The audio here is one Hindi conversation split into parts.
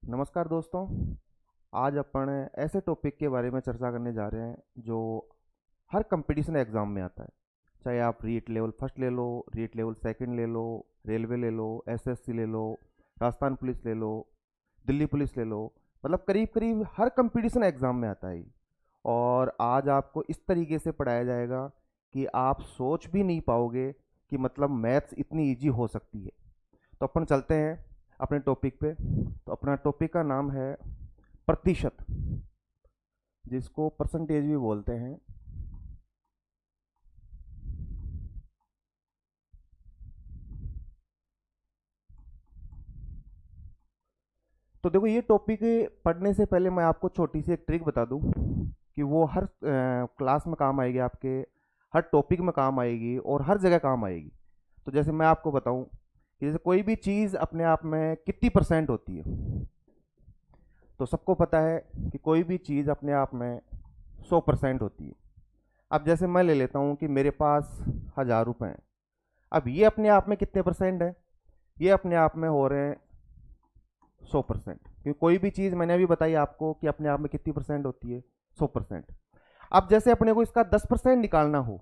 नमस्कार दोस्तों। आज अपन ऐसे टॉपिक के बारे में चर्चा करने जा रहे हैं जो हर कंपटीशन एग्ज़ाम में आता है। चाहे आप रीट लेवल फर्स्ट ले लो, रीट लेवल सेकंड ले लो, रेलवे ले लो, एसएससी ले लो, राजस्थान पुलिस ले लो, दिल्ली पुलिस ले लो। मतलब करीब करीब हर कंपटीशन एग्ज़ाम में आता है ये। और आज आपको इस तरीके से पढ़ाया जाएगा कि आप सोच भी नहीं पाओगे कि मतलब मैथ्स इतनी इजी हो सकती है। तो अपन चलते हैं अपने टॉपिक पे। तो अपना टॉपिक का नाम है प्रतिशत, जिसको परसेंटेज भी बोलते हैं। तो देखो, ये टॉपिक पढ़ने से पहले मैं आपको छोटी सी एक ट्रिक बता दूं कि वो हर क्लास में काम आएगी, आपके हर टॉपिक में काम आएगी और हर जगह काम आएगी। तो जैसे मैं आपको बताऊं कि जैसे कोई भी चीज़ अपने आप में कितनी परसेंट होती है। तो सबको पता है कि कोई भी चीज़ अपने आप में 100% होती है। अब जैसे मैं ले लेता हूँ कि मेरे पास 1000 रुपये हैं। अब ये अपने आप में कितने परसेंट है? ये अपने आप में हो रहे हैं 100%, क्योंकि कोई भी चीज़ मैंने अभी बताई आपको कि अपने आप में कितनी परसेंट होती है, 100%। अब जैसे अपने को इसका 10% निकालना हो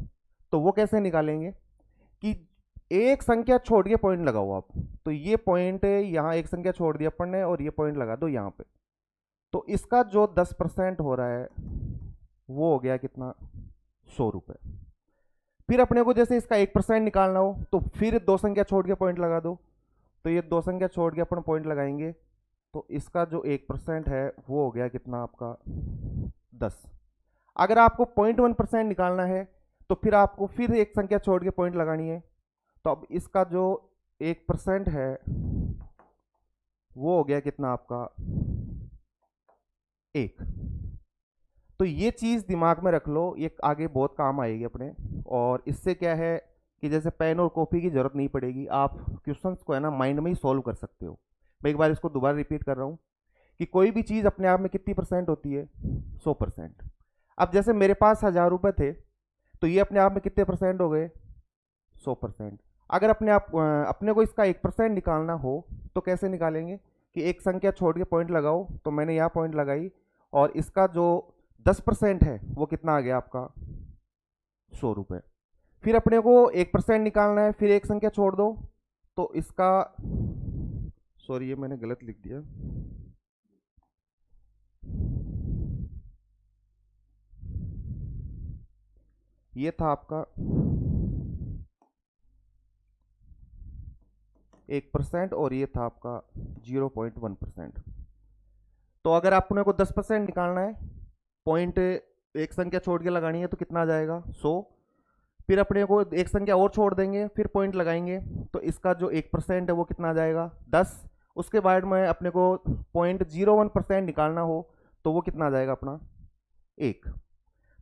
तो वो कैसे निकालेंगे कि एक संख्या छोड़ के पॉइंट लगाओ आप। तो ये पॉइंट यहाँ एक संख्या छोड़ दी अपन ने और ये पॉइंट लगा दो यहाँ पे। तो इसका जो 10% हो रहा है वो हो गया कितना, 100 रुपये। फिर अपने को जैसे इसका 1% निकालना हो तो फिर दो संख्या छोड़ के पॉइंट लगा दो। तो ये दो संख्या छोड़ के अपन पॉइंट लगाएंगे तो इसका जो 1% है वो हो गया कितना आपका, 10। अगर आपको 0.1% निकालना है तो फिर आपको फिर एक संख्या छोड़ के पॉइंट लगानी है। तो अब इसका जो 1% है वो हो गया कितना आपका, 1। तो ये चीज़ दिमाग में रख लो, ये आगे बहुत काम आएगी अपने। और इससे क्या है कि जैसे पेन और कॉपी की ज़रूरत नहीं पड़ेगी, आप क्वेश्चंस को है ना माइंड में ही सॉल्व कर सकते हो। मैं एक बार इसको दोबारा रिपीट कर रहा हूँ कि कोई भी चीज़ अपने आप में कितनी परसेंट होती है, 100%। अब जैसे मेरे पास 1000 रुपये थे तो ये अपने आप में कितने परसेंट हो गए, 100%। अगर अपने को इसका 1% निकालना हो तो कैसे निकालेंगे कि एक संख्या छोड़ के पॉइंट लगाओ। तो मैंने यहाँ पॉइंट लगाई और इसका जो 10% है वो कितना आ गया आपका, 100 रुपये। फिर अपने को 1% निकालना है, फिर एक संख्या छोड़ दो तो इसका, सॉरी ये मैंने गलत लिख दिया। ये था आपका 1% और ये था आपका 0.1%। तो अगर अपने को 10% निकालना है, पॉइंट एक संख्या छोड़ के लगानी है तो कितना आ जाएगा, 100। फिर अपने को एक संख्या और छोड़ देंगे, फिर पॉइंट लगाएंगे तो इसका जो 1% है वो कितना आ जाएगा, 10। उसके बाद में अपने को 0.01% निकालना हो तो वो कितना आ जाएगा अपना, 1।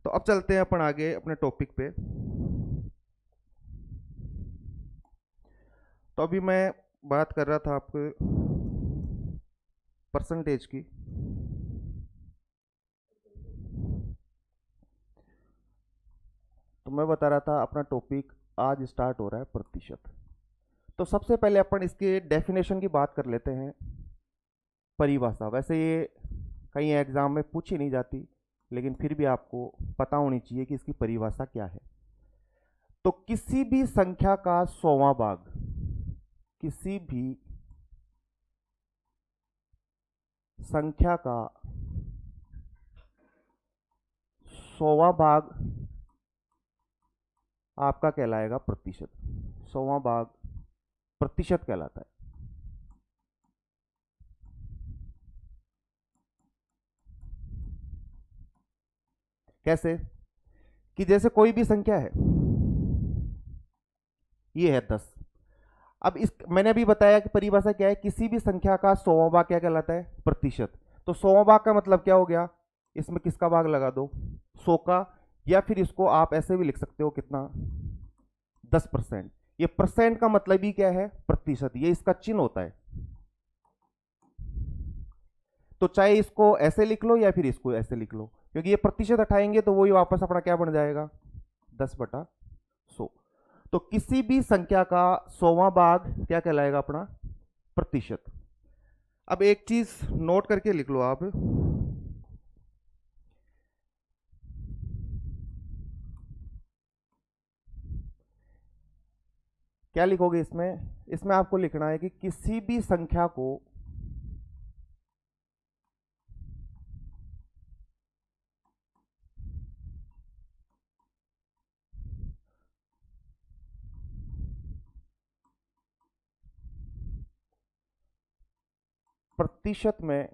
तो अब चलते हैं अपन आगे अपने टॉपिक पे। तो अभी मैं बात कर रहा था आपको परसेंटेज की। तो मैं बता रहा था अपना टॉपिक आज स्टार्ट हो रहा है प्रतिशत। तो सबसे पहले अपन इसके डेफिनेशन की बात कर लेते हैं। परिभाषा वैसे ये कई एग्जाम में पूछी नहीं जाती, लेकिन फिर भी आपको पता होनी चाहिए कि इसकी परिभाषा क्या है। तो किसी भी संख्या का 100वां भाग, किसी भी संख्या का 100वां भाग आपका कहलाएगा प्रतिशत। 100वां भाग प्रतिशत कहलाता है। कैसे कि जैसे कोई भी संख्या है, ये है 10। अब इस मैंने अभी बताया कि परिभाषा क्या है, किसी भी संख्या का 100वां भाग क्या कहलाता है, प्रतिशत। तो 100वां भाग का मतलब क्या हो गया, इसमें किसका भाग लगा दो, 100 का। या फिर इसको आप ऐसे भी लिख सकते हो कितना, 10%। ये परसेंट का मतलब ही क्या है, प्रतिशत, ये इसका चिन्ह होता है। तो चाहे इसको ऐसे लिख लो या फिर इसको ऐसे लिख लो, क्योंकि ये प्रतिशत हटाएंगे तो वही वापस अपना क्या बन जाएगा, 10/100। तो किसी भी संख्या का 100वां भाग क्या कहलाएगा अपना, प्रतिशत। अब एक चीज नोट करके लिख लो आप, क्या लिखोगे इसमें? इसमें आपको लिखना है कि किसी भी संख्या को प्रतिशत में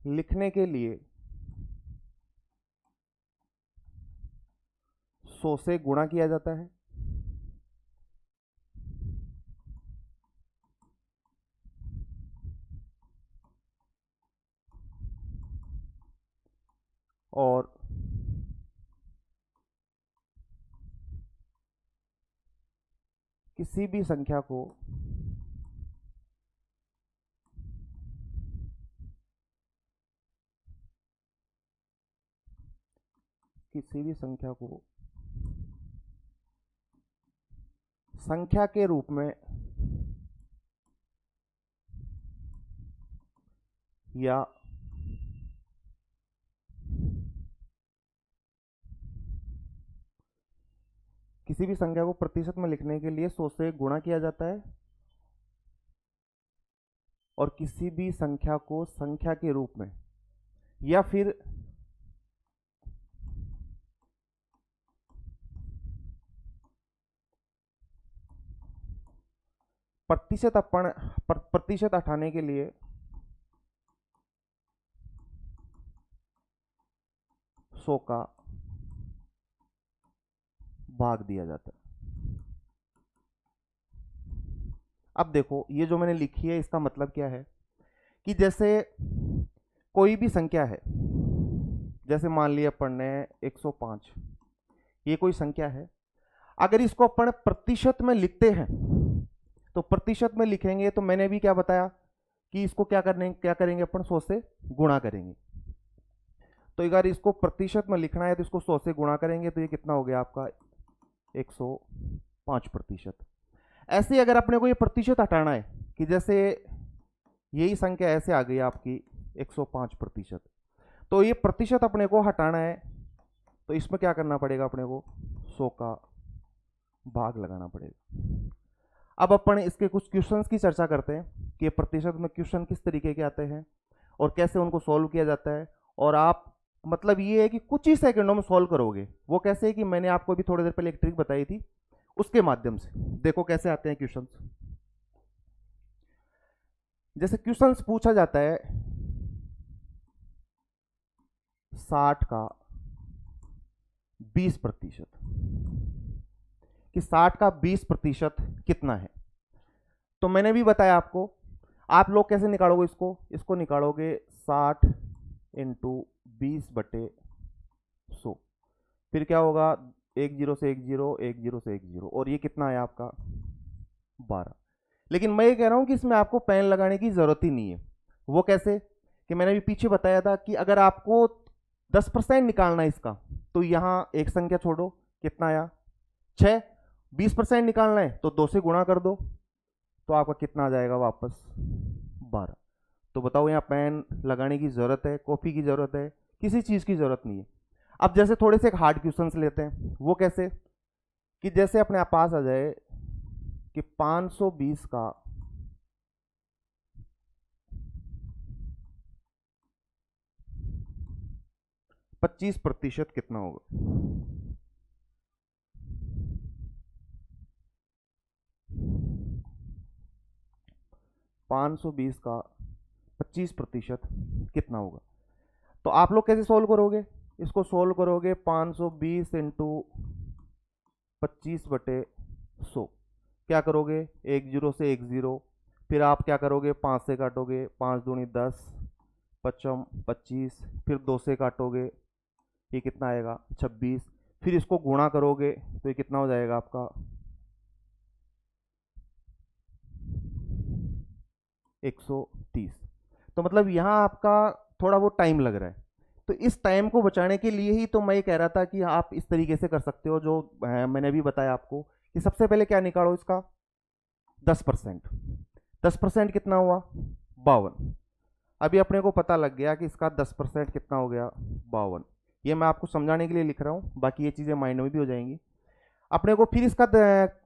लिखने के लिए 100 से गुणा किया जाता है। और किसी भी संख्या को संख्या के रूप में या किसी भी संख्या को प्रतिशत में लिखने के लिए 100 से गुणा किया जाता है, और किसी भी संख्या को संख्या के रूप में या फिर प्रतिशत हटाने के लिए 100 का भाग दिया जाता है। अब देखो ये जो मैंने लिखी है इसका मतलब क्या है कि जैसे कोई भी संख्या है, जैसे मान लिया अपन ने 105, ये कोई संख्या है, अगर इसको अपन प्रतिशत में लिखते हैं तो प्रतिशत में लिखेंगे तो मैंने भी क्या बताया कि इसको क्या करेंगे अपन 100 से गुणा करेंगे। तो अगर इसको प्रतिशत में लिखना है तो इसको 100 से गुणा करेंगे तो ये कितना हो गया आपका 105%। ऐसे अगर अपने को ये प्रतिशत हटाना है कि जैसे यही संख्या ऐसे आ गई आपकी 105%, तो ये प्रतिशत अपने को हटाना है तो इसमें क्या करना पड़ेगा, अपने को 100 का भाग लगाना पड़ेगा। अब अपन इसके कुछ क्वेश्चंस की चर्चा करते हैं कि प्रतिशत में क्वेश्चन किस तरीके के आते हैं और कैसे उनको सॉल्व किया जाता है। और आप मतलब ये है कि कुछ ही सेकंडों में सॉल्व करोगे। वो कैसे है कि मैंने आपको अभी थोड़ी देर पहले एक ट्रिक बताई थी, उसके माध्यम से देखो कैसे आते हैं क्वेश्चंस। जैसे क्वेश्चंस पूछा जाता है 60 का 20%, कि 60 का 20% कितना है। तो मैंने भी बताया आपको, आप लोग कैसे निकालोगे इसको निकालोगे 60 इंटू 20/100, फिर क्या होगा 1 0 से 1 0, 1 0 से 1 0, और ये कितना है आपका 12। लेकिन मैं ये कह रहा हूं कि इसमें आपको पेन लगाने की जरूरत ही नहीं है। वो कैसे कि मैंने भी पीछे बताया था कि अगर आपको 10% निकालना है इसका तो यहां एक संख्या छोड़ो, कितना आया 6। 20% निकालना है तो 2 से गुणा कर दो तो आपका कितना आ जाएगा वापस 12। तो बताओ यहाँ पेन लगाने की जरूरत है, कॉपी की जरूरत है, किसी चीज की जरूरत नहीं है। अब जैसे थोड़े से हार्ड क्वेश्चंस लेते हैं, वो कैसे कि जैसे अपने पास आ जाए कि 520 का 25% कितना होगा। 520 का 25% कितना होगा। तो आप लोग कैसे सोल्व करोगे, इसको सोल्व करोगे 520 इंटू 25/100, क्या करोगे 1 0 से 1 0, फिर आप क्या करोगे 5 से काटोगे, 5 दूनी 10, 55 25, फिर 2 से काटोगे, ये कितना आएगा 26, फिर इसको गुणा करोगे तो ये कितना हो जाएगा आपका 130। तो मतलब यहाँ आपका थोड़ा वो टाइम लग रहा है। तो इस टाइम को बचाने के लिए ही तो मैं ये कह रहा था कि आप इस तरीके से कर सकते हो, जो मैंने भी बताया आपको कि सबसे पहले क्या निकालो इसका 10%। 10% कितना हुआ 52। अभी अपने को पता लग गया कि इसका 10% कितना हो गया 52। ये मैं आपको समझाने के लिए लिख रहा हूँ, बाकी ये चीज़ें माइंड में भी हो जाएंगी। अपने को फिर इसका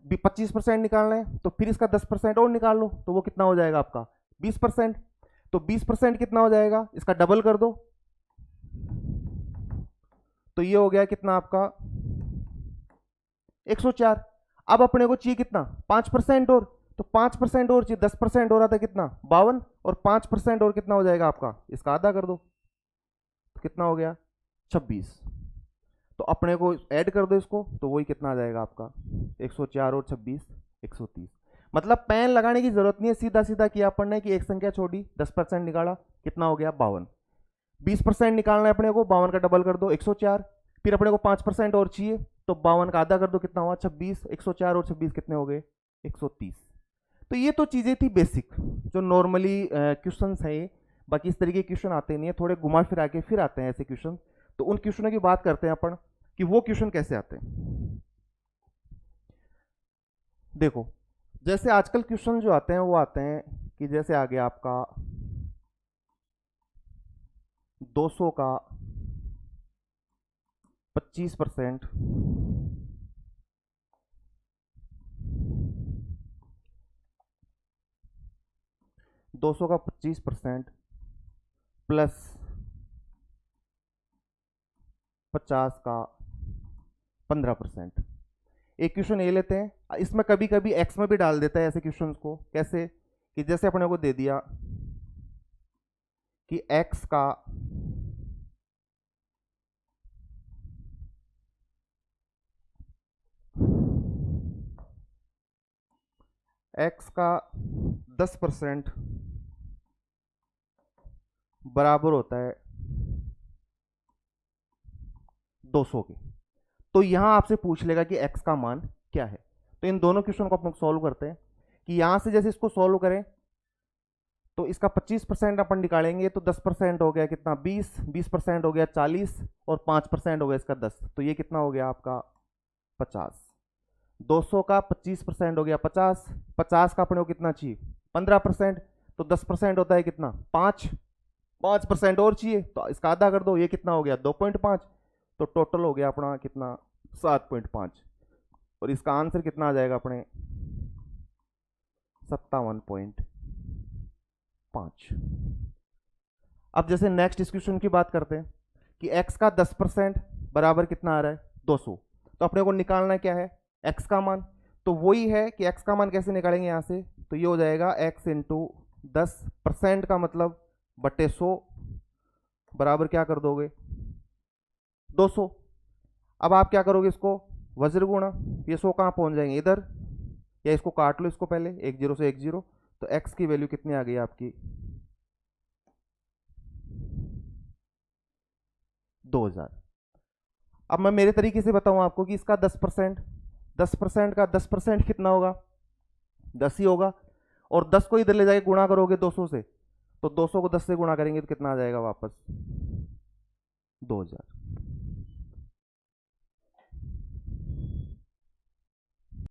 25% निकालना है, तो फिर इसका 10% और निकाल लो, तो वो कितना हो जाएगा आपका 20%। तो 20% कितना हो जाएगा, इसका डबल कर दो, तो ये हो गया कितना आपका 104। अब अपने को चाहिए कितना 5% और, तो 5% और चाहिए, 10% हो रहा था कितना 52, और 5% और कितना हो जाएगा आपका, इसका आधा कर दो, तो कितना हो गया 26। तो अपने को ऐड कर दो इसको, तो वही कितना आ जाएगा आपका 104 और 26 130। मतलब पेन लगाने की जरूरत नहीं है, सीधा सीधा किया अपन ने कि एक संख्या छोड़ी 10% निकाला, कितना हो गया 52। 20% निकालना है अपने को, 52 का डबल कर दो 104, फिर अपने को 5% और चाहिए, तो 52 का आधा कर दो, कितना हुआ 26। 104 और 26 कितने हो गए 130। तो ये तो चीज़ें थी बेसिक जो नॉर्मली क्वेश्चंस हैं ये, बाकी इस तरीके के क्वेश्चन आते नहीं है, थोड़े घुमा फिरा के फिर आते हैं ऐसे क्वेश्चन। तो उन क्वेश्चनों की बात करते हैं अपन कि वो क्वेश्चन कैसे आते हैं। देखो जैसे आजकल क्वेश्चन जो आते हैं वो आते हैं कि जैसे आ गया आपका 200 का 25%, 200 का 25% प्लस 50 का 15%। एक क्वेश्चन ये लेते हैं, इसमें कभी कभी एक्स में भी डाल देता है ऐसे क्वेश्चंस को। कैसे कि जैसे अपने को दे दिया कि एक्स का 10% बराबर होता है 200 के। तो यहां आपसे पूछ लेगा कि x का मान क्या है। तो इन दोनों क्वेश्चन को अपन सॉल्व करते हैं कि यहां से जैसे इसको सॉल्व करें तो इसका 25% अपन निकालेंगे, तो 10% हो गया कितना 20, 20% हो गया 40, और 5% हो गया इसका 10, तो ये कितना हो गया आपका 50। 200 का 25% हो गया 50, 50 का अपने को कितना चाहिए 15%, तो 10% होता है कितना 5, 5% और चाहिए, तो इसका आधा कर दो, ये कितना हो गया 2.5, तो टोटल हो गया अपना कितना 7.5, और इसका आंसर कितना आ जाएगा अपने 57.5। अब जैसे नेक्स्ट इस क्वेश्चन की बात करते हैं कि x का 10% बराबर कितना आ रहा है 200। तो अपने को निकालना क्या है x का मान, तो वही है कि x का मान कैसे निकालेंगे यहाँ से, तो ये हो जाएगा x इंटू 10% का मतलब बटे 100 बराबर क्या कर दोगे 200। अब आप क्या करोगे इसको वज्र गुणा, ये 100 कहाँ पहुंच जाएंगे इधर, या इसको काट लो इसको पहले, 1 0 से 1 0, तो x की वैल्यू कितनी आ गई आपकी 2000। अब मैं मेरे तरीके से बताऊं आपको कि इसका 10%, 10% का 10% कितना होगा 10 ही होगा, और 10 को इधर ले जाके गुणा करोगे 200 से, तो 200 को 10 से गुणा करेंगे तो कितना आ जाएगा वापस 2000।